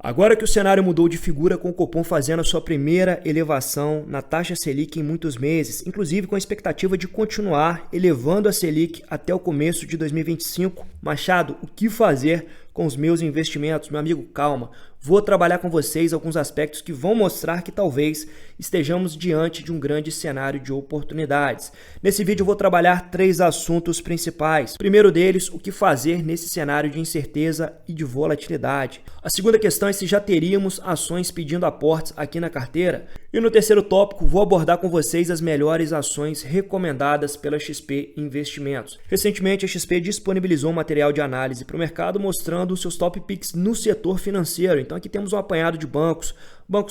Agora que o cenário mudou de figura, com o Copom fazendo a sua primeira elevação na taxa Selic em muitos meses, inclusive com a expectativa de continuar elevando a Selic até o começo de 2025. Machado, o que fazer com os meus investimentos? Meu amigo, calma. Vou trabalhar com vocês alguns aspectos que vão mostrar que talvez estejamos diante de um grande cenário de oportunidades. Nesse vídeo eu vou trabalhar 3 assuntos principais. Primeiro deles, o que fazer nesse cenário de incerteza e de volatilidade. A segunda questão é se já teríamos ações pedindo aportes aqui na carteira. E no terceiro tópico, vou abordar com vocês as melhores ações recomendadas pela XP Investimentos. Recentemente, a XP disponibilizou um material de análise para o mercado mostrando os seus top picks no setor financeiro. Então aqui temos um apanhado de bancos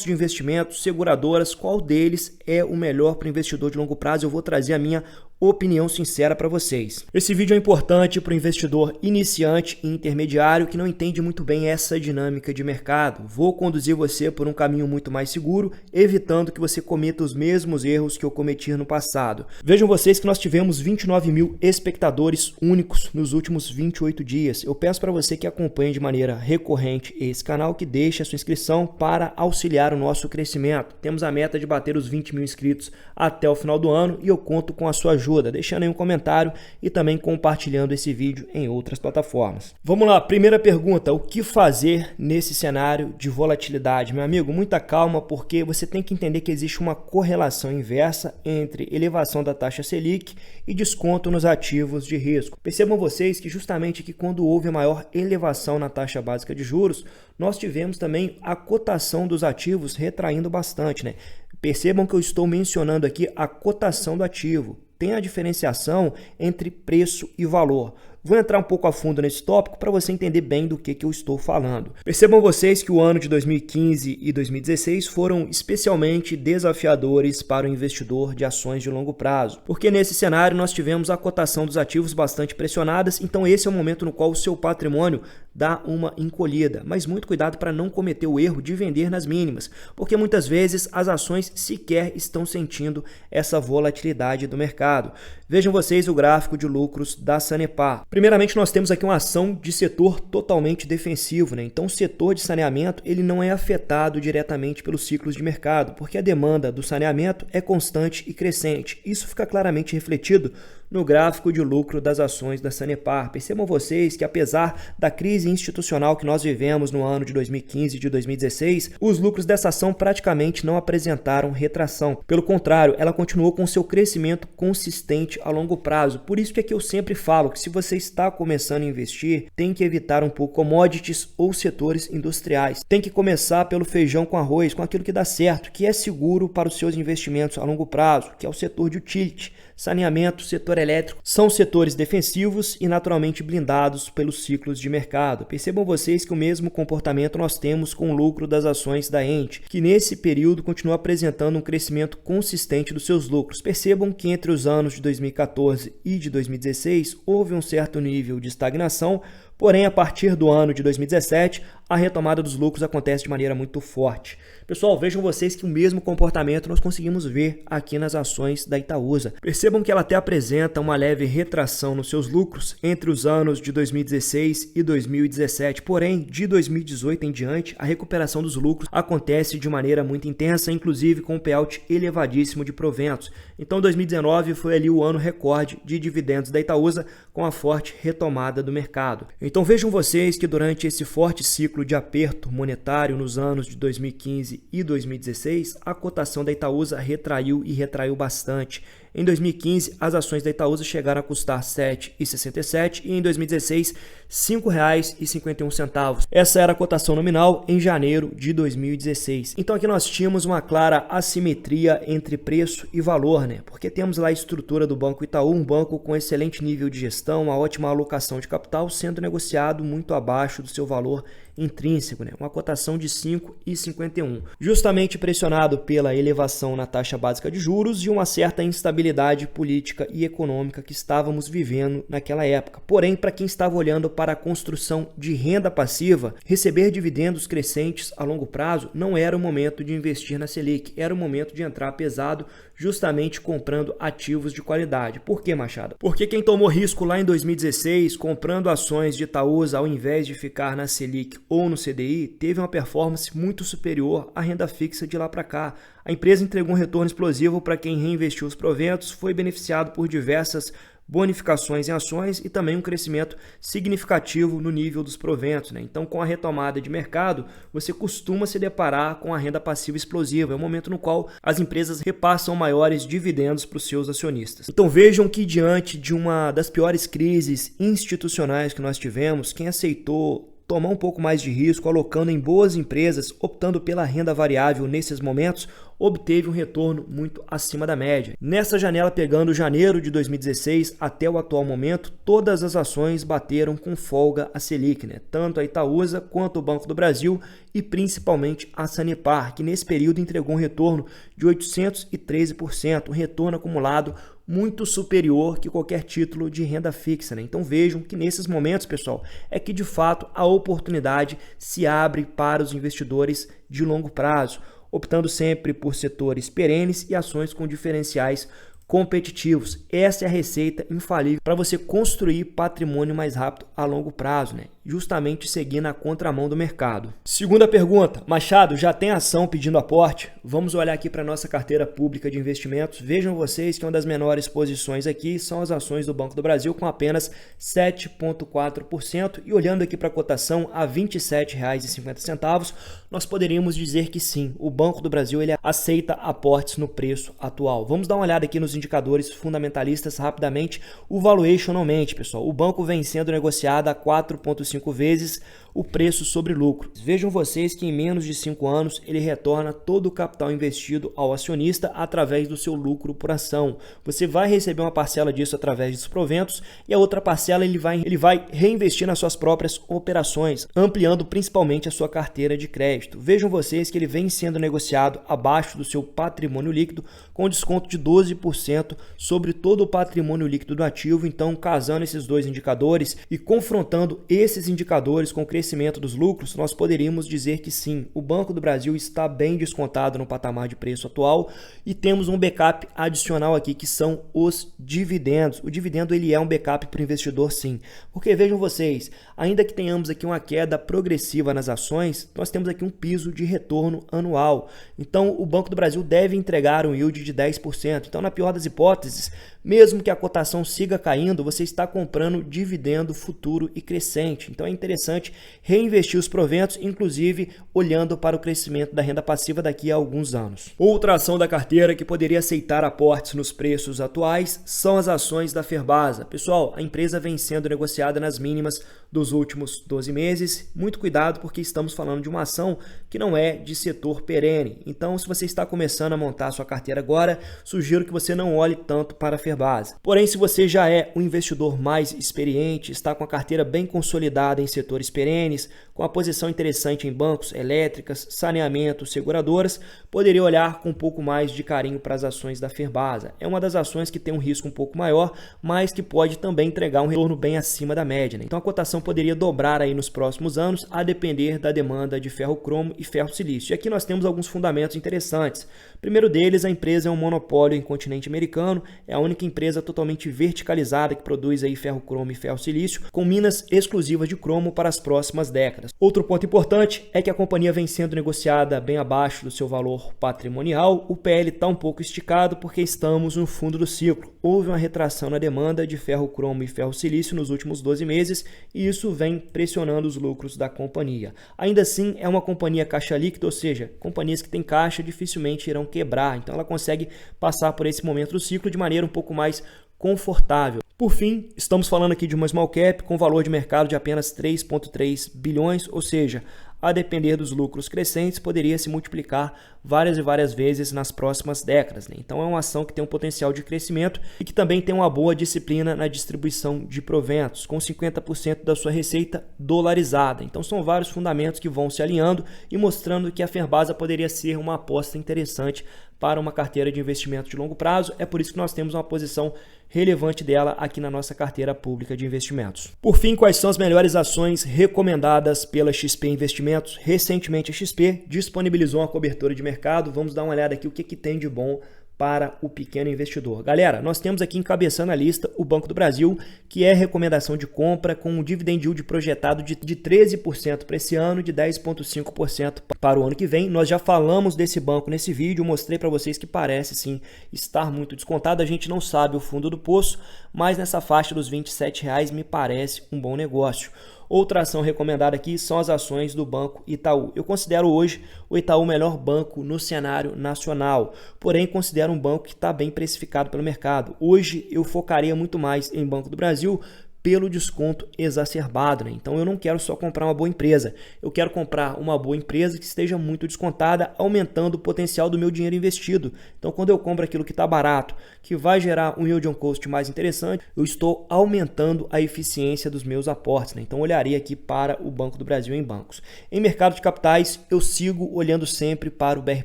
de investimentos, seguradoras, qual deles é o melhor para o investidor de longo prazo. Eu vou trazer a minha opinião sincera para vocês. Esse vídeo é importante para o investidor iniciante e intermediário que não entende muito bem essa dinâmica de mercado. Vou conduzir você por um caminho muito mais seguro, evitando que você cometa os mesmos erros que eu cometi no passado. Vejam vocês que nós tivemos 29 mil espectadores únicos nos últimos 28 dias. Eu peço para você que acompanhe de maneira recorrente esse canal, que deixe a sua inscrição para auxiliar o nosso crescimento. Temos a meta de bater os 20 mil inscritos até o final do ano e eu conto com a sua ajuda, deixando aí um comentário e também compartilhando esse vídeo em outras plataformas. Vamos lá, primeira pergunta, o que fazer nesse cenário de volatilidade? Meu amigo, muita calma, porque você tem que entender que existe uma correlação inversa entre elevação da taxa Selic e desconto nos ativos de risco. Percebam vocês que justamente que quando houve a maior elevação na taxa básica de juros, nós tivemos também a cotação dos ativos retraindo bastante, né? Percebam que eu estou mencionando aqui a cotação do ativo. Tem a diferenciação entre preço e valor. Vou entrar um pouco a fundo nesse tópico para você entender bem do que eu estou falando. Percebam vocês que o ano de 2015 e 2016 foram especialmente desafiadores para o investidor de ações de longo prazo, porque nesse cenário nós tivemos a cotação dos ativos bastante pressionadas, então esse é o momento no qual o seu patrimônio dá uma encolhida. Mas muito cuidado para não cometer o erro de vender nas mínimas, porque muitas vezes as ações sequer estão sentindo essa volatilidade do mercado. Vejam vocês o gráfico de lucros da Sanepar. Primeiramente, nós temos aqui uma ação de setor totalmente defensivo, né? Então, o setor de saneamento ele não é afetado diretamente pelos ciclos de mercado, porque a demanda do saneamento é constante e crescente. Isso fica claramente refletido no gráfico de lucro das ações da Sanepar. Percebam vocês que, apesar da crise institucional que nós vivemos no ano de 2015 e de 2016, os lucros dessa ação praticamente não apresentaram retração. Pelo contrário, ela continuou com seu crescimento consistente a longo prazo. Por isso que aqui eu sempre falo que se você está começando a investir, tem que evitar um pouco commodities ou setores industriais. Tem que começar pelo feijão com arroz, com aquilo que dá certo, que é seguro para os seus investimentos a longo prazo, que é o setor de utility, saneamento, setor elétrico. São setores defensivos e naturalmente blindados pelos ciclos de mercado. Percebam vocês que o mesmo comportamento nós temos com o lucro das ações da Ente, que nesse período continua apresentando um crescimento consistente dos seus lucros. Percebam que entre os anos de 2014 e de 2016 houve um certo nível de estagnação, porém a partir do ano de 2017 a retomada dos lucros acontece de maneira muito forte. Pessoal, vejam vocês que o mesmo comportamento nós conseguimos ver aqui nas ações da Itaúsa. Percebam que ela até apresenta uma leve retração nos seus lucros entre os anos de 2016 e 2017, porém de 2018 em diante a recuperação dos lucros acontece de maneira muito intensa, inclusive com um payout elevadíssimo de proventos. Então 2019 foi ali o ano recorde de dividendos da Itaúsa com a forte retomada do mercado. Então vejam vocês que durante esse forte ciclo de aperto monetário nos anos de 2015 e 2016, a cotação da Itaúsa retraiu bastante. Em 2015, as ações da Itaúsa chegaram a custar R$ 7,67 e em 2016, R$ 5,51. Essa era a cotação nominal em janeiro de 2016. Então aqui nós tínhamos uma clara assimetria entre preço e valor, né? Porque temos lá a estrutura do Banco Itaú, um banco com excelente nível de gestão, uma ótima alocação de capital, sendo negociado muito abaixo do seu valor intrínseco, né? Uma cotação de 5,51. Justamente pressionado pela elevação na taxa básica de juros e uma certa instabilidade política e econômica que estávamos vivendo naquela época. Porém, para quem estava olhando para a construção de renda passiva, receber dividendos crescentes a longo prazo não era o momento de investir na Selic, era o momento de entrar pesado, justamente comprando ativos de qualidade. Por que, Machado? Porque quem tomou risco lá em 2016, comprando ações de Itaúsa ao invés de ficar na Selic ou no CDI, teve uma performance muito superior à renda fixa de lá para cá. A empresa entregou um retorno explosivo para quem reinvestiu os proventos, foi beneficiado por diversas bonificações em ações e também um crescimento significativo no nível dos proventos, né? Então, com a retomada de mercado, você costuma se deparar com a renda passiva explosiva. É o momento no qual as empresas repassam maiores dividendos para os seus acionistas. Então, vejam que diante de uma das piores crises institucionais que nós tivemos, quem aceitou tomar um pouco mais de risco, alocando em boas empresas, optando pela renda variável nesses momentos, obteve um retorno muito acima da média. Nessa janela, pegando janeiro de 2016 até o atual momento, todas as ações bateram com folga a Selic, né? Tanto a Itaúsa quanto o Banco do Brasil e principalmente a Sanepar, que nesse período entregou um retorno de 813%, um retorno acumulado muito superior que qualquer título de renda fixa, né? Então vejam que nesses momentos, pessoal, é que de fato a oportunidade se abre para os investidores de longo prazo, optando sempre por setores perenes e ações com diferenciais competitivos. Essa é a receita infalível para você construir patrimônio mais rápido a longo prazo, né? Justamente seguir na contramão do mercado. Segunda pergunta, Machado, já tem ação pedindo aporte? Vamos olhar aqui para a nossa carteira pública de investimentos. Vejam vocês que uma das menores posições aqui são as ações do Banco do Brasil com apenas 7,4% e olhando aqui para a cotação a R$ 27,50, nós poderíamos dizer que sim, o Banco do Brasil ele aceita aportes no preço atual. Vamos dar uma olhada aqui nos indicadores fundamentalistas rapidamente. O valuation não mente, pessoal. O banco vem sendo negociado a 4,5 vezes o preço sobre lucro. Vejam vocês que em menos de 5 anos ele retorna todo o capital investido ao acionista através do seu lucro por ação. Você vai receber uma parcela disso através dos proventos e a outra parcela ele vai reinvestir nas suas próprias operações, ampliando principalmente a sua carteira de crédito. Vejam vocês que ele vem sendo negociado abaixo do seu patrimônio líquido com desconto de 12% sobre todo o patrimônio líquido do ativo. Então, casando esses dois indicadores e confrontando esses indicadores com o crescimento dos lucros, nós poderíamos dizer que sim, o Banco do Brasil está bem descontado no patamar de preço atual e temos um backup adicional aqui que são os dividendos. O dividendo ele é um backup para o investidor sim, porque vejam vocês, ainda que tenhamos aqui uma queda progressiva nas ações, nós temos aqui um piso de retorno anual. Então o Banco do Brasil deve entregar um yield de 10%. Então na pior das hipóteses, mesmo que a cotação siga caindo, você está comprando dividendo futuro e crescente. Então é interessante reinvestir os proventos, inclusive olhando para o crescimento da renda passiva daqui a alguns anos. Outra ação da carteira que poderia aceitar aportes nos preços atuais são as ações da Ferbasa. Pessoal, a empresa vem sendo negociada nas mínimas dos últimos 12 meses. Muito cuidado porque estamos falando de uma ação que não é de setor perene. Então, se você está começando a montar a sua carteira agora, sugiro que você não olhe tanto para a Ferbasa. Porém, se você já é um investidor mais experiente, está com a carteira bem consolidada em setores perenes, com a posição interessante em bancos, elétricas, saneamento, seguradoras, poderia olhar com um pouco mais de carinho para as ações da Ferbasa. É uma das ações que tem um risco um pouco maior, mas que pode também entregar um retorno bem acima da média, né? Então a cotação poderia dobrar aí nos próximos anos, a depender da demanda de ferro-cromo e ferro-silício. E aqui nós temos alguns fundamentos interessantes. Primeiro deles, a empresa é um monopólio em continente americano, é a única empresa totalmente verticalizada que produz aí ferro-cromo e ferro-silício, com minas exclusivas de cromo para as próximas décadas. Outro ponto importante é que a companhia vem sendo negociada bem abaixo do seu valor patrimonial. O PL está um pouco esticado porque estamos no fundo do ciclo. Houve uma retração na demanda de ferro-cromo e ferro-silício nos últimos 12 meses e isso vem pressionando os lucros da companhia. Ainda assim, é uma companhia caixa líquida, ou seja, companhias que têm caixa dificilmente irão quebrar. Então ela consegue passar por esse momento do ciclo de maneira um pouco mais confortável. Por fim, estamos falando aqui de uma small cap com valor de mercado de apenas 3,3 bilhões, ou seja, a depender dos lucros crescentes, poderia se multiplicar várias e várias vezes nas próximas décadas, né? Então é uma ação que tem um potencial de crescimento e que também tem uma boa disciplina na distribuição de proventos, com 50% da sua receita dolarizada. Então são vários fundamentos que vão se alinhando e mostrando que a Ferbasa poderia ser uma aposta interessante para uma carteira de investimento de longo prazo. É por isso que nós temos uma posição relevante dela aqui na nossa carteira pública de investimentos. Por fim, quais são as melhores ações recomendadas pela XP Investimentos? Recentemente a XP disponibilizou uma cobertura de mercado. Vamos dar uma olhada aqui o que tem de bom para o pequeno investidor. Galera, nós temos aqui encabeçando a lista o Banco do Brasil, que é recomendação de compra com um dividend yield projetado de 13% para esse ano, de 10,5% para o ano que vem. Nós já falamos desse banco nesse vídeo, mostrei para vocês que parece sim estar muito descontado. A gente não sabe o fundo do poço, mas nessa faixa dos R$ 27,00 me parece um bom negócio. Outra ação recomendada aqui são as ações do Banco Itaú. Eu considero hoje o Itaú o melhor banco no cenário nacional, porém considero um banco que está bem precificado pelo mercado. Hoje eu focaria muito mais em Banco do Brasil pelo desconto exacerbado, né? Então eu não quero só comprar uma boa empresa, eu quero comprar uma boa empresa que esteja muito descontada, aumentando o potencial do meu dinheiro investido. Então quando eu compro aquilo que está barato, que vai gerar um yield on cost mais interessante, eu estou aumentando a eficiência dos meus aportes, né? Então eu olharia aqui para o Banco do Brasil em bancos. Em mercado de capitais, eu sigo olhando sempre para o BR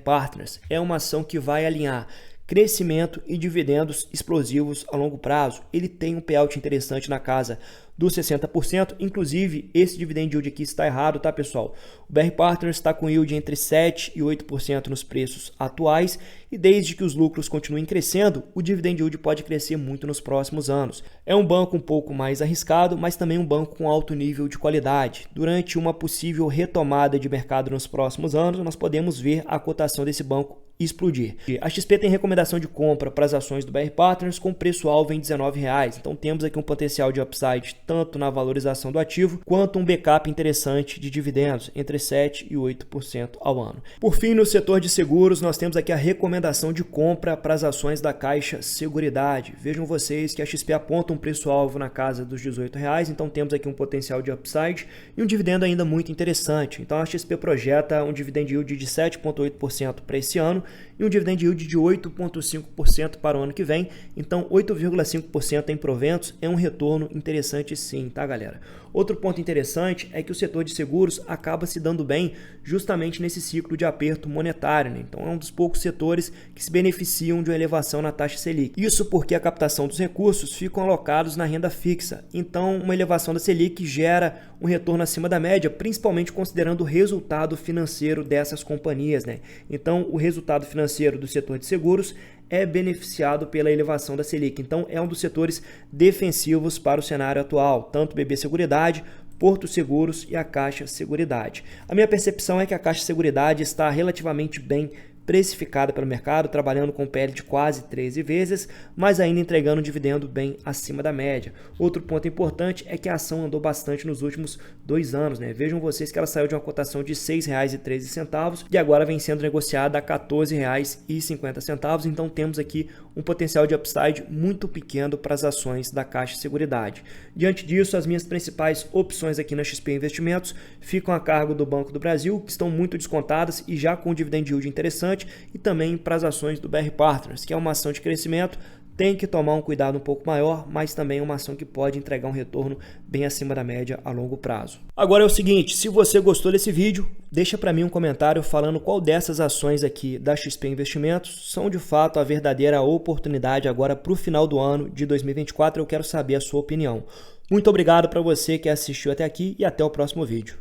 Partners. É uma ação que vai alinhar crescimento e dividendos explosivos a longo prazo. Ele tem um payout interessante na casa dos 60%, inclusive esse dividend yield aqui está errado, tá pessoal? O BR Partners está com yield entre 7% e 8% nos preços atuais e desde que os lucros continuem crescendo, o dividend yield pode crescer muito nos próximos anos. É um banco um pouco mais arriscado, mas também um banco com alto nível de qualidade. Durante uma possível retomada de mercado nos próximos anos, nós podemos ver a cotação desse banco explodir. A XP tem recomendação de compra para as ações do BR Partners com preço-alvo em R$19,00. Então temos aqui um potencial de upside tanto na valorização do ativo quanto um backup interessante de dividendos entre 7% e 8% ao ano. Por fim, no setor de seguros, nós temos aqui a recomendação de compra para as ações da Caixa Seguridade. Vejam vocês que a XP aponta um preço-alvo na casa dos R$18,00, então temos aqui um potencial de upside e um dividendo ainda muito interessante. Então a XP projeta um dividend yield de 7,8% para esse ano e um dividend yield de 8,5% para o ano que vem. Então 8,5% em proventos é um retorno interessante sim, tá galera? Outro ponto interessante é que o setor de seguros acaba se dando bem justamente nesse ciclo de aperto monetário, né? Então é um dos poucos setores que se beneficiam de uma elevação na taxa Selic. Isso porque a captação dos recursos ficam alocados na renda fixa. Então uma elevação da Selic gera um retorno acima da média, principalmente considerando o resultado financeiro dessas companhias, né? Então o resultado financeiro do setor de seguros é beneficiado pela elevação da Selic. Então é um dos setores defensivos para o cenário atual, tanto BB Seguridade, Porto Seguros e a Caixa Seguridade. A minha percepção é que a Caixa Seguridade está relativamente bem precificada pelo mercado, trabalhando com PL de quase 13 vezes, mas ainda entregando um dividendo bem acima da média. Outro ponto importante é que a ação andou bastante nos últimos 2 anos, né? Vejam vocês que ela saiu de uma cotação de R$ 6,13 e agora vem sendo negociada a R$ 14,50, então temos aqui um potencial de upside muito pequeno para as ações da Caixa Seguridade. Diante disso, as minhas principais opções aqui na XP Investimentos ficam a cargo do Banco do Brasil, que estão muito descontadas e já com dividend yield interessante, e também para as ações do BR Partners, que é uma ação de crescimento, tem que tomar um cuidado um pouco maior, mas também é uma ação que pode entregar um retorno bem acima da média a longo prazo. Agora é o seguinte, se você gostou desse vídeo, deixa para mim um comentário falando qual dessas ações aqui da XP Investimentos são de fato a verdadeira oportunidade agora para o final do ano de 2024, eu quero saber a sua opinião. Muito obrigado para você que assistiu até aqui e até o próximo vídeo.